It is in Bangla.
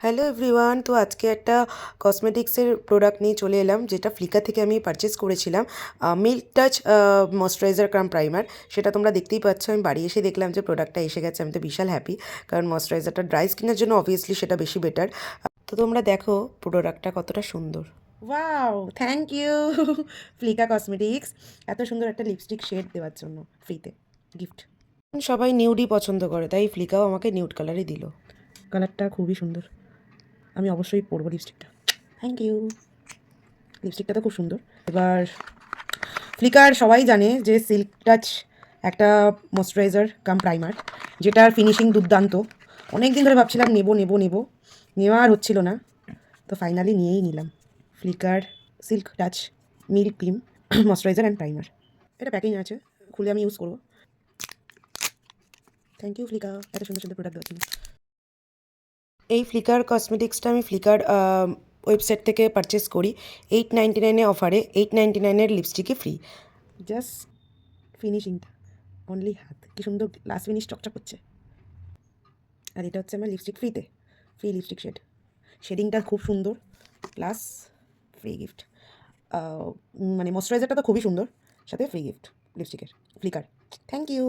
হ্যালো এভরিওয়ান, তো আজকে একটা কসমেটিক্সের প্রোডাক্ট নিয়ে চলে এলাম, যেটা ফ্লিকার থেকে আমি পারচেস করেছিলাম। Milk touch moisturiser cum primer. সেটা তোমরা দেখতেই পাচ্ছ। আমি বাড়ি এসে দেখলাম যে প্রোডাক্টটা এসে গেছে। আমি তো বিশাল হ্যাপি, কারণ ময়শ্চারাইজারটা ড্রাই স্কিনের জন্য অবভিয়াসলি সেটা বেশি বেটার। তো তোমরা দেখো প্রোডাক্টটা কতটা সুন্দর। ওয়াও, থ্যাংক ইউ ফ্লিকা কসমেটিক্স এত সুন্দর একটা লিপস্টিক শেড দেওয়ার জন্য ফ্রিতে গিফট। সবাই নিউডই পছন্দ করে, তাই ফ্লিকাও আমাকে নিউড কালারই দিল। কালারটা খুবই সুন্দর, আমি অবশ্যই পরবো লিপস্টিকটা। Thank you. লিপস্টিকটা তো খুব সুন্দর। এবার ফ্লিকার সবাই জানে যে সিল্ক টাচ একটা ময়শ্চারাইজার কাম প্রাইমার, যেটার ফিনিশিং দুর্দান্ত। অনেক দিন ধরে ভাবছিলাম নেওয়া আর হচ্ছিল না, তো ফাইনালি নিয়েই নিলাম flicker silk touch milk cream moisturiser and primer. এটা প্যাকিং আছে, খুলে আমি ইউজ করবো। থ্যাংক ইউ ফ্লিকা, এত সুন্দর সুন্দর প্রোডাক্ট দেওয়ার জন্য। এই ফ্লিকার কসমেটিক্সটা আমি ফ্লিকার ওয়েবসাইট থেকে পারচেস করি। 899 অফারে 899 লিপস্টিকে ফ্রি। জাস্ট ফিনিশিংটা অনলি হাত, কি সুন্দর লাস্ট ফিনিশ চকচক করছে। আর এটা হচ্ছে আমার লিপস্টিক ফ্রি লিপস্টিক শেডিংটা খুব সুন্দর, প্লাস ফ্রি গিফট। মানে ময়শ্চারাইজারটা তো খুবই সুন্দর, সাথে ফ্রি গিফট লিপস্টিকের ফ্লিকার। Thank you.